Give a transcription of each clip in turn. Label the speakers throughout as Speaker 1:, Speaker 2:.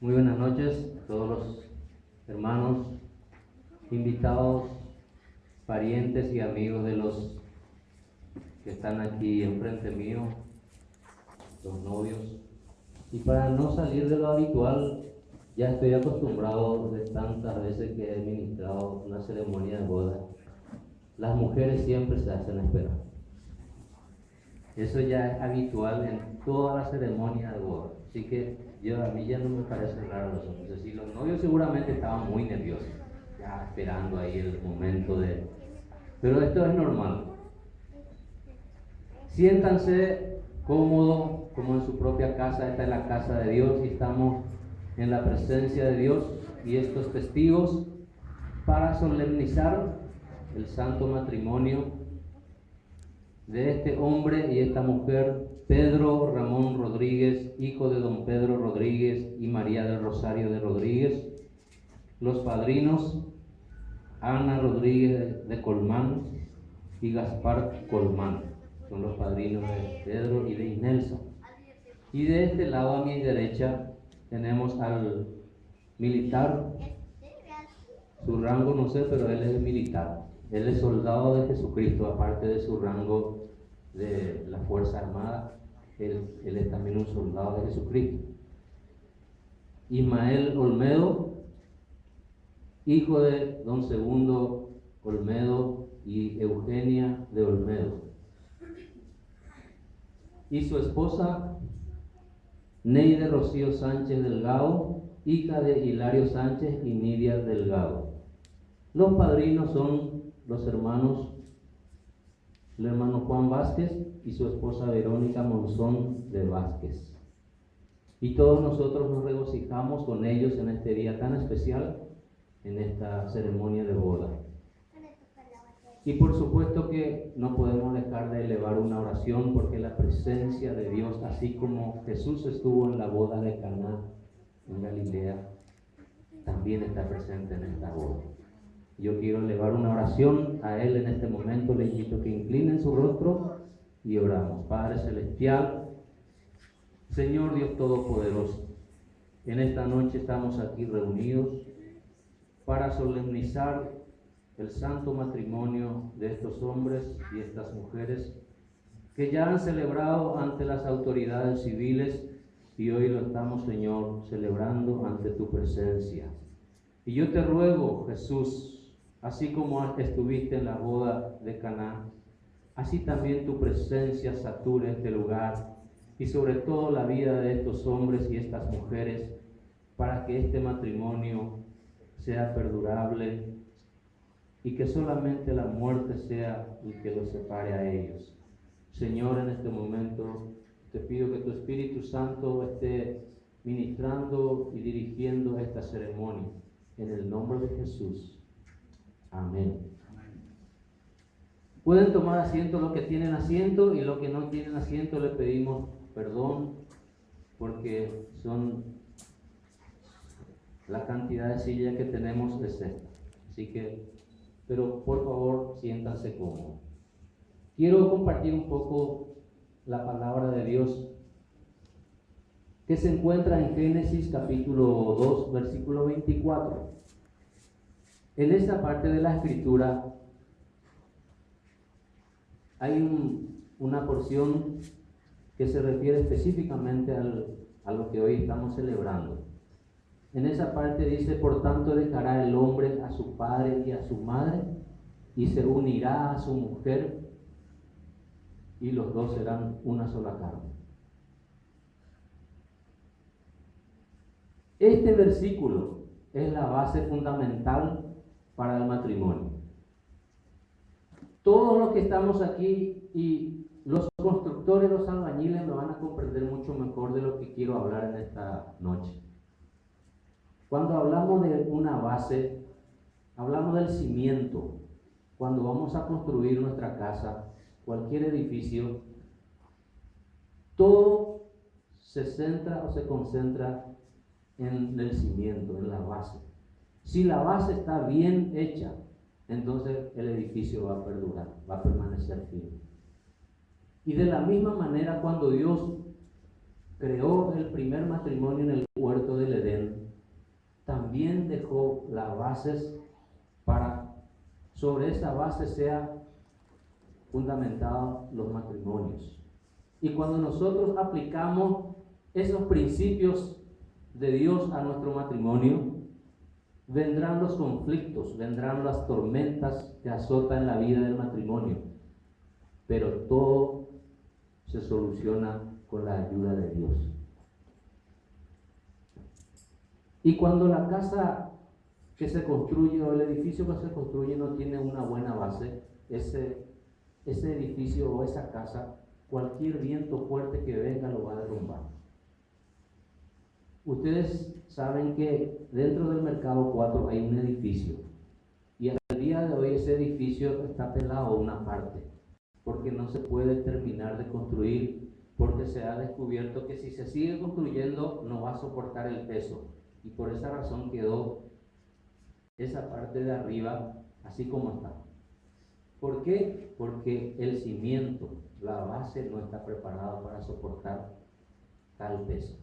Speaker 1: Muy buenas noches a todos los hermanos, invitados, parientes y amigos de los que están aquí enfrente mío, los novios. Y para no salir de lo habitual, ya estoy acostumbrado de tantas veces que he ministrado una ceremonia de boda. Las mujeres siempre se hacen esperar. Eso ya es habitual en toda la ceremonia de boda. Así que a mí ya no me parece raro eso. Es decir, los novios seguramente estaban muy nerviosos, ya esperando ahí el momento de... Pero esto es normal. Siéntanse cómodos, como en su propia casa. Esta es la casa de Dios y estamos en la presencia de Dios y estos testigos para solemnizar el santo matrimonio de este hombre y esta mujer, Pedro Ramón Rodríguez, hijo de don Pedro Rodríguez y María del Rosario de Rodríguez. Los padrinos, Ana Rodríguez de Colmán y Gaspar Colmán, son los padrinos de Pedro y de Inelsa. Y de este lado a mi derecha tenemos al militar, su rango no sé, pero él es militar. Él es soldado de Jesucristo, aparte de su rango de la Fuerza Armada, él es también un soldado de Jesucristo. Ismael Olmedo, hijo de don Segundo Olmedo y Eugenia de Olmedo. Y su esposa, Neide Rocío Sánchez Delgado, hija de Hilario Sánchez y Nidia Delgado. Los padrinos son los hermanos, el hermano Juan Vázquez y su esposa Verónica Monzón de Vázquez. Y todos nosotros nos regocijamos con ellos en este día tan especial, en esta ceremonia de boda. Y por supuesto que no podemos dejar de elevar una oración, porque la presencia de Dios, así como Jesús estuvo en la boda de Caná en Galilea, también está presente en esta boda. Yo quiero elevar una oración a Él en este momento. Le invito a que inclinen su rostro y oramos. Padre Celestial, Señor Dios Todopoderoso, en esta noche estamos aquí reunidos para solemnizar el santo matrimonio de estos hombres y estas mujeres que ya han celebrado ante las autoridades civiles y hoy lo estamos, Señor, celebrando ante tu presencia. Y yo te ruego, Jesús, así como estuviste en la boda de Caná, así también tu presencia sature este lugar y sobre todo la vida de estos hombres y estas mujeres, para que este matrimonio sea perdurable y que solamente la muerte sea el que los separe a ellos. Señor, en este momento te pido que tu Espíritu Santo esté ministrando y dirigiendo esta ceremonia. En el nombre de Jesús. Amén. Pueden tomar asiento los que tienen asiento, y los que no tienen asiento le pedimos perdón porque la cantidad de sillas que tenemos es esta. Así que, pero por favor, siéntanse cómodos. Quiero compartir un poco la palabra de Dios que se encuentra en Génesis capítulo 2, versículo 24. En esta parte de la escritura hay una porción que se refiere específicamente a lo que hoy estamos celebrando. En esa parte dice: por tanto dejará el hombre a su padre y a su madre, y se unirá a su mujer, y los dos serán una sola carne. Este versículo es la base fundamental para el matrimonio. Todos los que estamos aquí y los constructores, los albañiles, me van a comprender mucho mejor de lo que quiero hablar en esta noche. Cuando hablamos de una base, hablamos del cimiento. Cuando vamos a construir nuestra casa, cualquier edificio, todo se centra o se concentra en el cimiento, en la base. Si la base está bien hecha, entonces el edificio va a perdurar, va a permanecer firme. Y de la misma manera, cuando Dios creó el primer matrimonio en el huerto del Edén, también dejó las bases para sobre esa base sea fundamentados los matrimonios. Y cuando nosotros aplicamos esos principios de Dios a nuestro matrimonio, vendrán los conflictos, vendrán las tormentas que azotan la vida del matrimonio, pero todo se soluciona con la ayuda de Dios. Y cuando la casa que se construye o el edificio que se construye no tiene una buena base, ese edificio o esa casa, cualquier viento fuerte que venga lo va a derrumbar. Ustedes saben que dentro del mercado 4 hay un edificio y al día de hoy ese edificio está pelado una parte porque no se puede terminar de construir, porque se ha descubierto que si se sigue construyendo no va a soportar el peso, y por esa razón quedó esa parte de arriba así como está. ¿Por qué? Porque el cimiento, la base no está preparada para soportar tal peso.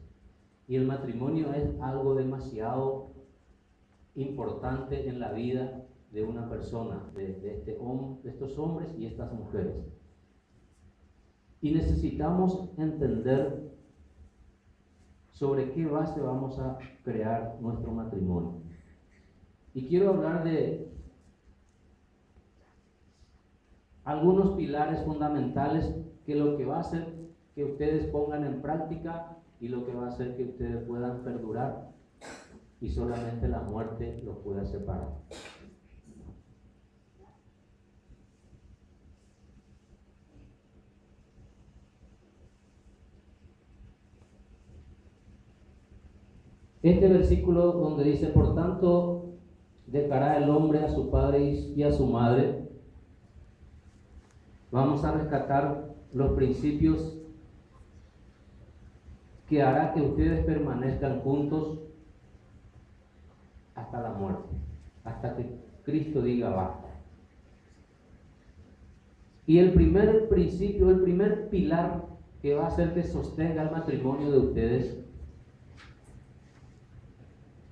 Speaker 1: Y el matrimonio es algo demasiado importante en la vida de una persona, de estos hombres y estas mujeres. Y necesitamos entender sobre qué base vamos a crear nuestro matrimonio. Y quiero hablar de algunos pilares fundamentales que lo que va a hacer que ustedes pongan en práctica y lo que va a hacer que ustedes puedan perdurar y solamente la muerte los pueda separar. Este versículo donde dice, por tanto, dejará el hombre a su padre y a su madre, vamos a rescatar los principios que hará que ustedes permanezcan juntos hasta la muerte, hasta que Cristo diga basta. Y el primer principio, el primer pilar que va a hacer que sostenga el matrimonio de ustedes,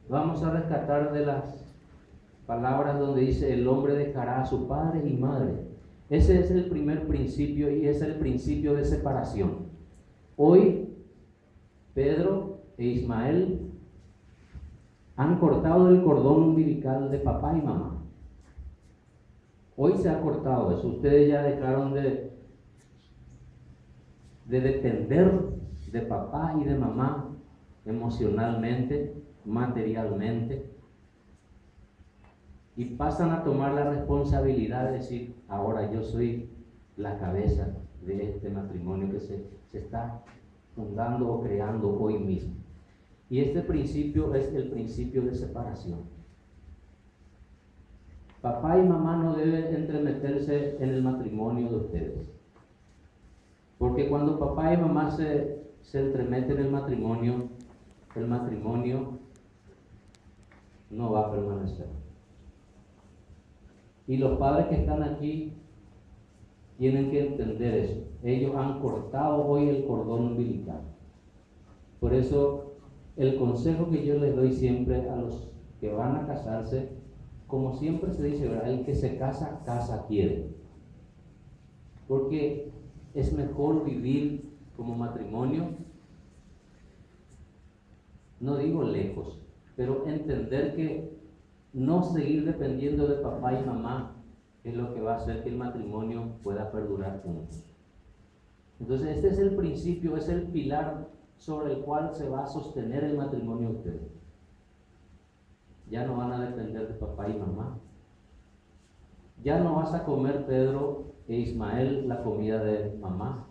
Speaker 1: vamos a rescatar de las palabras donde dice el hombre dejará a su padre y madre. Ese es el primer principio y es el principio de separación. Hoy Pedro e Ismael han cortado el cordón umbilical de papá y mamá. Hoy se ha cortado eso. Ustedes ya dejaron de depender de papá y de mamá emocionalmente, materialmente, y pasan a tomar la responsabilidad de decir, ahora yo soy la cabeza de este matrimonio que se está fundando o creando hoy mismo. Y este principio es el principio de separación. Papá y mamá no deben entremeterse en el matrimonio de ustedes, porque cuando papá y mamá se entremeten en el matrimonio no va a permanecer. Y los padres que están aquí tienen que entender eso. Ellos han cortado hoy el cordón umbilical. Por eso el consejo que yo les doy siempre a los que van a casarse, como siempre se dice, ¿verdad? El que se casa, casa quiere. Porque es mejor vivir como matrimonio, no digo lejos, pero entender que no seguir dependiendo de papá y mamá es lo que va a hacer que el matrimonio pueda perdurar juntos. Entonces este es el principio, es el pilar sobre el cual se va a sostener el matrimonio de ustedes. Ya no van a depender de papá y mamá. Ya no vas a comer, Pedro e Ismael, la comida de mamá.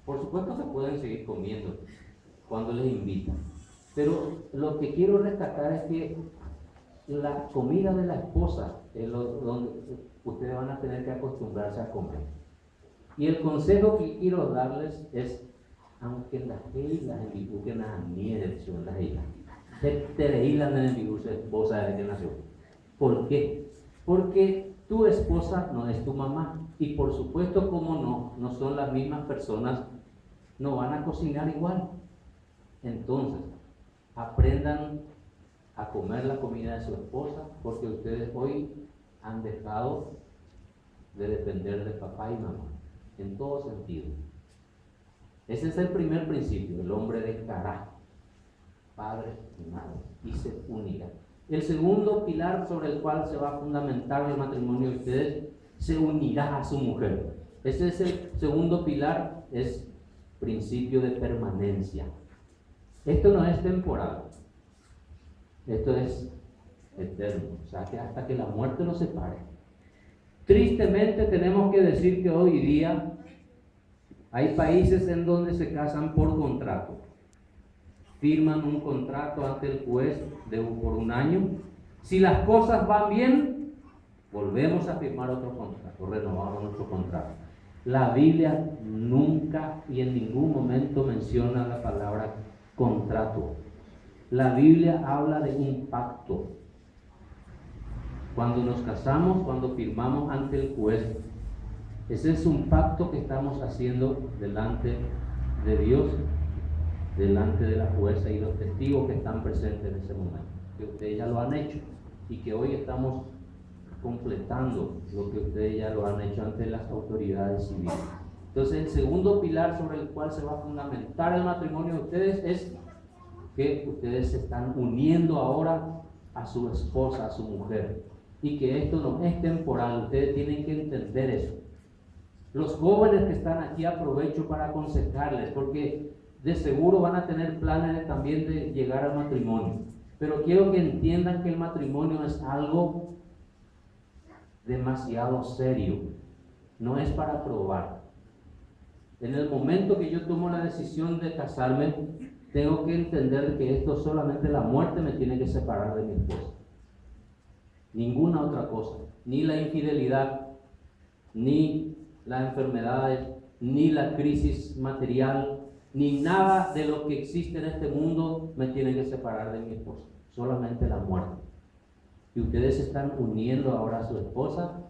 Speaker 1: Por supuesto que pueden seguir comiendo cuando les invitan, pero lo que quiero rescatar es que la comida de la esposa es donde ustedes van a tener que acostumbrarse a comer. Y el consejo que quiero darles es, aunque las hijas en mi buque nahan son las hijas, te hilan en mi esposa desde que nació. ¿Por qué? Porque tu esposa no es tu mamá, y por supuesto, como no son las mismas personas, no van a cocinar igual. Entonces, aprendan a comer la comida de su esposa, porque ustedes hoy han dejado de depender de papá y mamá, en todo sentido. Ese es el primer principio. El hombre dejará padre y madre y se unirá. El segundo pilar sobre el cual se va a fundamentar el matrimonio de ustedes, se unirá a su mujer. Ese es el segundo pilar, es principio de permanencia. Esto no es temporal, esto es eterno, o sea que hasta que la muerte los separe. Tristemente tenemos que decir que hoy día hay países en donde se casan por contrato. Firman un contrato ante el juez por un año. Si las cosas van bien, volvemos a firmar otro contrato, renovamos nuestro contrato. La Biblia nunca y en ningún momento menciona la palabra contrato. La Biblia habla de un pacto. Cuando nos casamos, cuando firmamos ante el juez, ese es un pacto que estamos haciendo delante de Dios, delante de la jueza y los testigos que están presentes en ese momento, que ustedes ya lo han hecho y que hoy estamos completando lo que ustedes ya lo han hecho ante las autoridades civiles. Entonces, el segundo pilar sobre el cual se va a fundamentar el matrimonio de ustedes es que ustedes se están uniendo ahora a su esposa, a su mujer, y que esto no es temporal. Ustedes tienen que entender eso. Los jóvenes que están aquí, aprovecho para aconsejarles, porque de seguro van a tener planes también de llegar al matrimonio, pero quiero que entiendan que el matrimonio es algo demasiado serio, no es para probar. En el momento que yo tomo la decisión de casarme, tengo que entender que esto solamente la muerte me tiene que separar de mi esposa, ninguna otra cosa, ni la infidelidad, ni las enfermedades, ni la crisis material, ni nada de lo que existe en este mundo me tiene que separar de mi esposa, solamente la muerte. Y ustedes se están uniendo ahora a su esposa,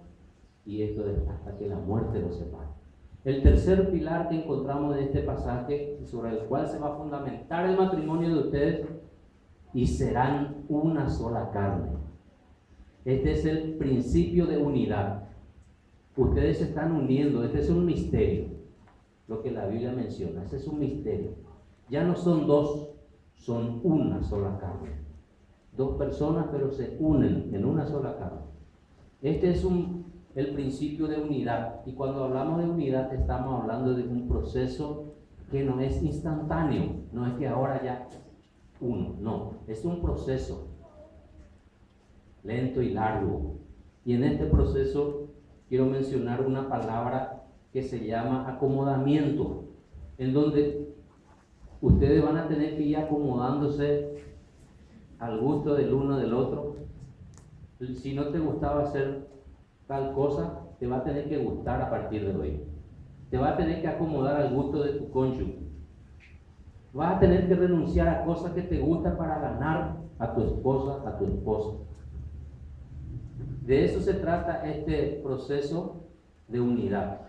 Speaker 1: y esto es hasta que la muerte los separe. El tercer pilar que encontramos de este pasaje, sobre el cual se va a fundamentar el matrimonio de ustedes, y serán una sola carne. Este es el principio de unidad. Ustedes se están uniendo, este es un misterio, lo que la Biblia menciona, ese es un misterio. Ya no son dos, son una sola carne. Dos personas, pero se unen en una sola carne. Este es el principio de unidad, y cuando hablamos de unidad estamos hablando de un proceso que no es instantáneo, no es que ahora ya uno, no, es un proceso lento y largo. Y en este proceso quiero mencionar una palabra que se llama acomodamiento, en donde ustedes van a tener que ir acomodándose al gusto del uno del otro. Si no te gustaba hacer tal cosa, te va a tener que gustar a partir de hoy. Te va a tener que acomodar al gusto de tu cónyuge. Vas a tener que renunciar a cosas que te gustan para ganar a tu esposa, a tu esposo. De eso se trata este proceso de unidad.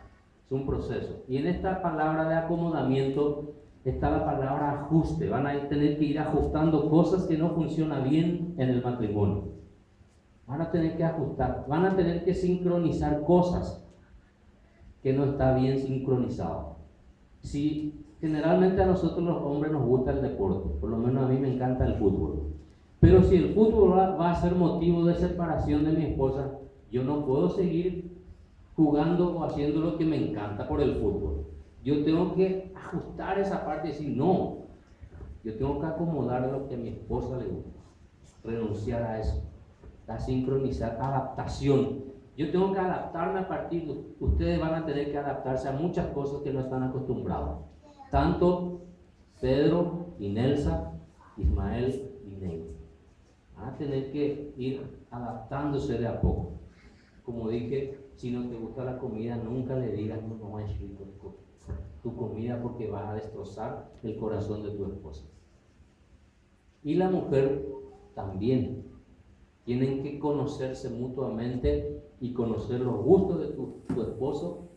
Speaker 1: Es un proceso. Y en esta palabra de acomodamiento está la palabra ajuste. Van a tener que ir ajustando cosas que no funcionan bien en el matrimonio. Van a tener que ajustar, van a tener que sincronizar cosas que no está bien sincronizado. Si generalmente a nosotros los hombres nos gusta el deporte, por lo menos a mí me encanta el fútbol, pero si el fútbol va a ser motivo de separación de mi esposa, yo no puedo seguir jugando o haciendo lo que me encanta por el fútbol. Yo tengo que ajustar esa parte y decir, no, yo tengo que acomodar lo que a mi esposa le gusta, renunciar a eso, a sincronizar, adaptación. Yo tengo que adaptarme a partir de ustedes, van a tener que adaptarse a muchas cosas que no están acostumbrados. Tanto Pedro y Nelsa, Ismael y Ney. Van a tener que ir adaptándose de a poco. Como dije, si no te gusta la comida, nunca le digas no es rico tu comida, porque vas a destrozar el corazón de tu esposa. Y la mujer también. Tienen que conocerse mutuamente y conocer los gustos de tu esposo.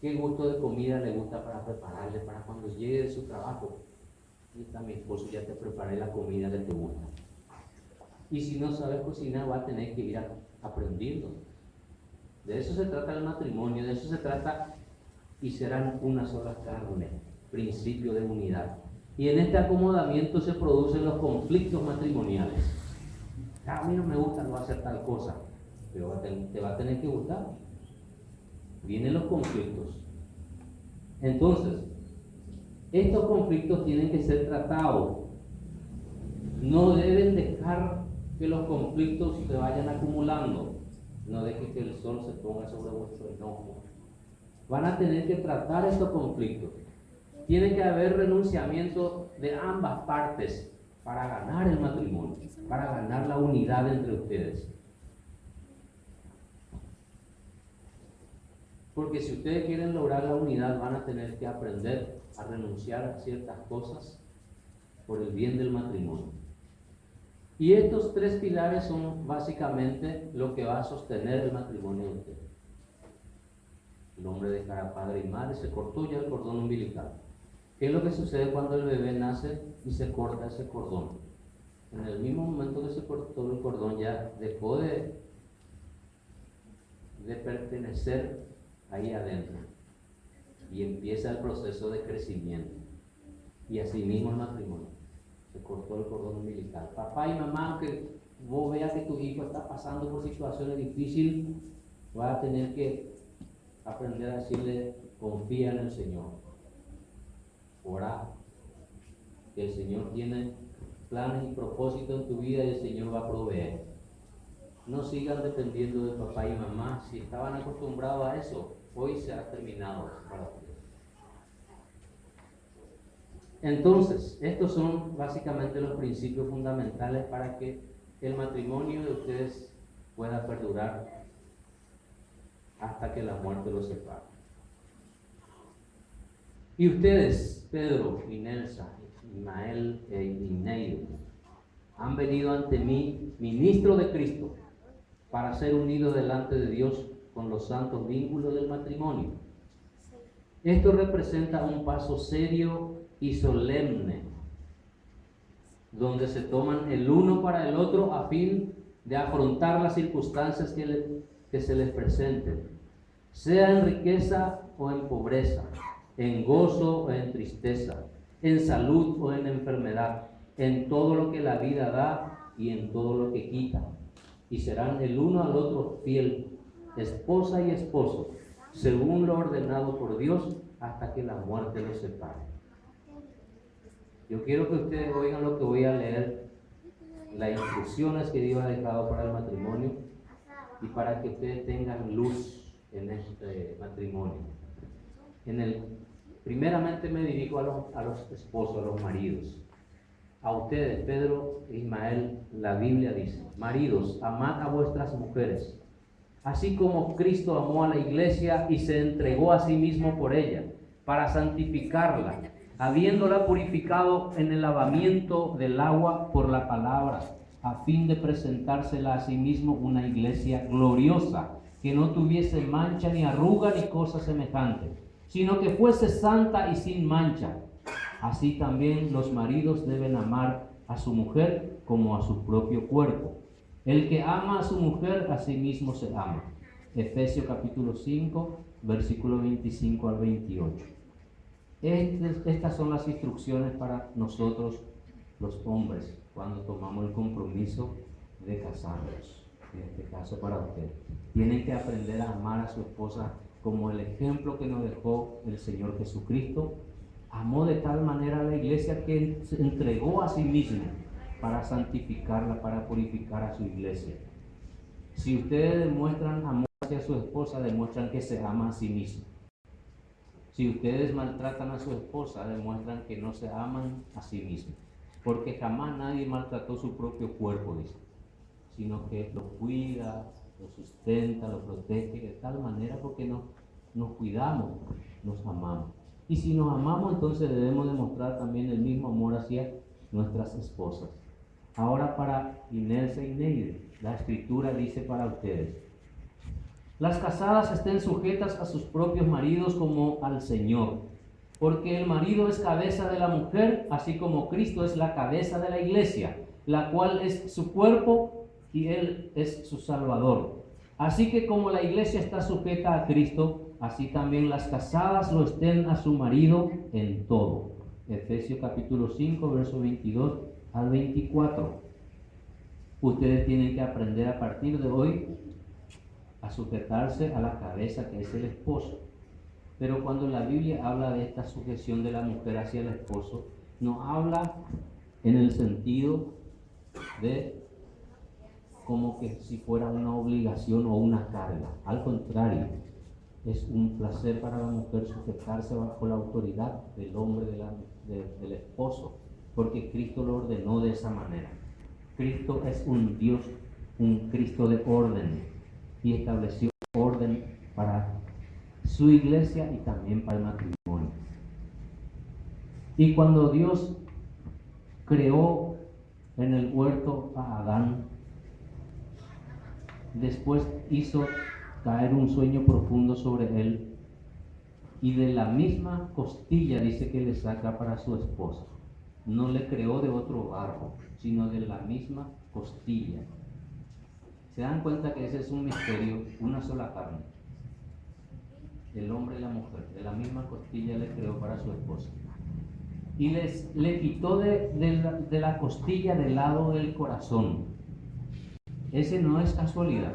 Speaker 1: ¿Qué gusto de comida le gusta para prepararle para cuando llegue de su trabajo? Aquí está mi esposo, ya te preparé la comida que te gusta. Y si no sabes cocinar, vas a tener que ir aprendiendo. De eso se trata el matrimonio, de eso se trata, y serán una sola carne, principio de unidad. Y en este acomodamiento se producen los conflictos matrimoniales. A mí no me gusta, no hacer tal cosa, pero te va a tener que gustar. Vienen los conflictos. Entonces, estos conflictos tienen que ser tratados. No deben dejar que los conflictos se vayan acumulando. No dejen que el sol se ponga sobre vuestro enojo. Van a tener que tratar estos conflictos. Tiene que haber renunciamiento de ambas partes para ganar el matrimonio, para ganar la unidad entre ustedes. Porque si ustedes quieren lograr la unidad, van a tener que aprender a renunciar a ciertas cosas por el bien del matrimonio. Y estos tres pilares son básicamente lo que va a sostener el matrimonio de ustedes. El hombre dejará padre y madre, se cortó ya el cordón umbilical. ¿Qué es lo que sucede cuando el bebé nace y se corta ese cordón? En el mismo momento que se cortó el cordón, ya dejó de pertenecer ahí adentro y empieza el proceso de crecimiento. Y así mismo el matrimonio, se cortó el cordón umbilical. Papá y mamá, aunque vos veas que tu hijo está pasando por situaciones difíciles, vas a tener que aprender a decirle: confía en el Señor, orá, que el Señor tiene planes y propósitos en tu vida y el Señor va a proveer. No sigan dependiendo de papá y mamá. Si estaban acostumbrados a eso, hoy se ha terminado para ustedes. Entonces, estos son básicamente los principios fundamentales para que el matrimonio de ustedes pueda perdurar hasta que la muerte los separe. Y ustedes, Pedro y Nelsa, Ismael e Ineiro, han venido ante mí, ministro de Cristo, para ser unidos delante de Dios con los santos vínculos del matrimonio. Esto representa un paso serio y solemne, donde se toman el uno para el otro a fin de afrontar las circunstancias que se les presenten, sea en riqueza o en pobreza, en gozo o en tristeza, en salud o en enfermedad, en todo lo que la vida da y en todo lo que quita. Y serán el uno al otro fiel, esposa y esposo, según lo ordenado por Dios, hasta que la muerte los separe. Yo quiero que ustedes oigan lo que voy a leer, las instrucciones que Dios ha dejado para el matrimonio y para que ustedes tengan luz en este matrimonio. Primeramente me dirijo a los esposos, a los maridos. A ustedes, Pedro e Ismael, la Biblia dice: maridos, amad a vuestras mujeres, así como Cristo amó a la iglesia y se entregó a sí mismo por ella, para santificarla, habiéndola purificado en el lavamiento del agua por la palabra, a fin de presentársela a sí mismo una iglesia gloriosa, que no tuviese mancha ni arruga ni cosa semejante, sino que fuese santa y sin mancha. Así también los maridos deben amar a su mujer como a su propio cuerpo. El que ama a su mujer, a sí mismo se ama. Efesios capítulo 5, versículo 25 al 28. Estas son las instrucciones para nosotros los hombres cuando tomamos el compromiso de casarnos. En este caso para ustedes. Tienen que aprender a amar a su esposa como el ejemplo que nos dejó el Señor Jesucristo. Amó de tal manera a la iglesia que se entregó a sí mismo para santificarla, para purificar a su iglesia. Si ustedes demuestran amor hacia su esposa, demuestran que se ama a sí mismo. Si ustedes maltratan a su esposa, demuestran que no se aman a sí mismos. Porque jamás nadie maltrató su propio cuerpo, dice, sino que lo cuida, lo sustenta, lo protege de tal manera porque nos cuidamos, nos amamos. Y si nos amamos, entonces debemos demostrar también el mismo amor hacia nuestras esposas. Ahora para Inelsa y Neide, la Escritura dice para ustedes: las casadas estén sujetas a sus propios maridos como al Señor, Porque el marido es cabeza de la mujer, así como Cristo es la cabeza de la iglesia, la cual es su cuerpo y Él es su Salvador. Así que como la iglesia está sujeta a Cristo, así también las casadas lo estén a su marido en todo. Efesios capítulo 5, verso 22 al 24. Ustedes tienen que aprender a partir de hoy a sujetarse a la cabeza que es el esposo. Pero cuando la Biblia habla de esta sujeción de la mujer hacia el esposo, no habla en el sentido de como que si fuera una obligación o una carga. Al contrario, es un placer para la mujer sujetarse bajo la autoridad del hombre, del esposo, porque Cristo lo ordenó de esa manera. Cristo es un Dios, un Cristo de orden, y estableció orden para su iglesia y también para el matrimonio. Y cuando Dios creó en el huerto a Adán, después hizo caer un sueño profundo sobre él, y de la misma costilla dice que le saca para su esposa. No le creó de otro barro, sino de la misma costilla. ¿Se dan cuenta que ese es un misterio? Una sola carne. El hombre y la mujer, de la misma costilla le creó para su esposa. Y le quitó de la costilla del lado del corazón. Ese no es casualidad.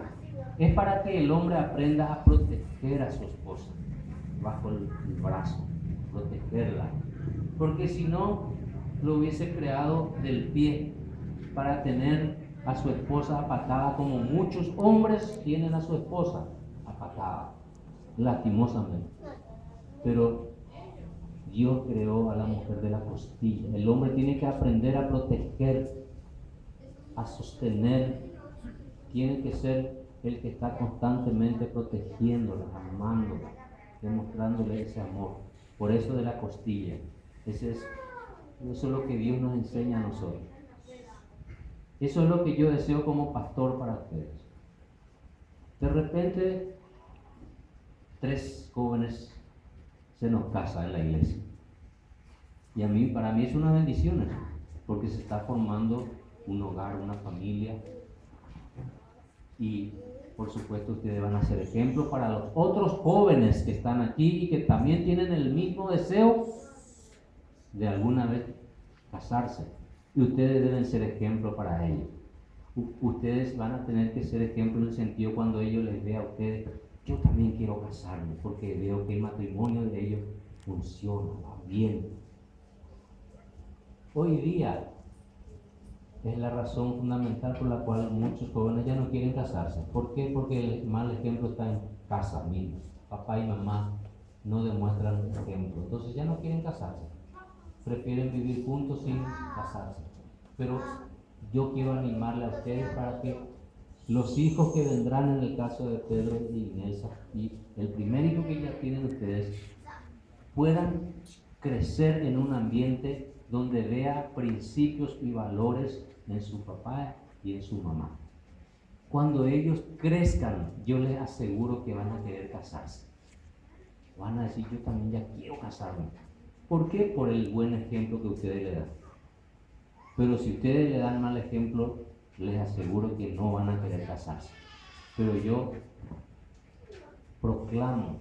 Speaker 1: Es para que el hombre aprenda a proteger a su esposa bajo el brazo, protegerla. Porque si no, lo hubiese creado del pie para tener a su esposa apatada, como muchos hombres tienen a su esposa apatada, lastimosamente. Pero Dios creó a la mujer de la costilla. El hombre tiene que aprender a proteger, a sostener. Tiene que ser el que está constantemente protegiéndola, amándola, demostrándole ese amor. Por eso de la costilla. Eso es lo que Dios nos enseña a nosotros. Eso es lo que yo deseo como pastor para ustedes. De repente, 3 jóvenes se nos casan en la iglesia. Y para mí es una bendición eso, porque se está formando un hogar, una familia. Y por supuesto ustedes van a ser ejemplo para los otros jóvenes que están aquí y que también tienen el mismo deseo de alguna vez casarse. Y ustedes deben ser ejemplo para ellos. Ustedes van a tener que ser ejemplo en el sentido cuando ellos les vean a ustedes, yo también quiero casarme, porque veo que el matrimonio de ellos funciona, va bien. Hoy día es la razón fundamental por la cual muchos jóvenes ya no quieren casarse. ¿Por qué? Porque el mal ejemplo está en casa misma. Papá y mamá no demuestran ejemplo. Entonces ya no quieren casarse. Prefieren vivir juntos sin casarse. Pero yo quiero animarle a ustedes para que los hijos que vendrán en el caso de Pedro y Inelsa y el primer hijo que ya tienen ustedes puedan crecer en un ambiente donde vea principios y valores en su papá y en su mamá. Cuando ellos crezcan, yo les aseguro que van a querer casarse. Van a decir, yo también ya quiero casarme. ¿Por qué? Por el buen ejemplo que ustedes le dan. Pero si ustedes le dan mal ejemplo, les aseguro que no van a querer casarse. Pero yo proclamo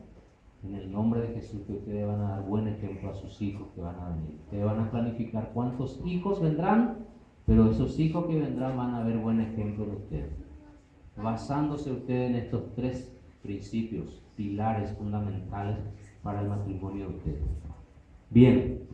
Speaker 1: en el nombre de Jesús que ustedes van a dar buen ejemplo a sus hijos que van a venir. Ustedes van a planificar cuántos hijos vendrán, pero esos hijos que vendrán van a ver buen ejemplo de ustedes. Basándose ustedes en estos 3 principios, pilares fundamentales para el matrimonio de ustedes. Bien.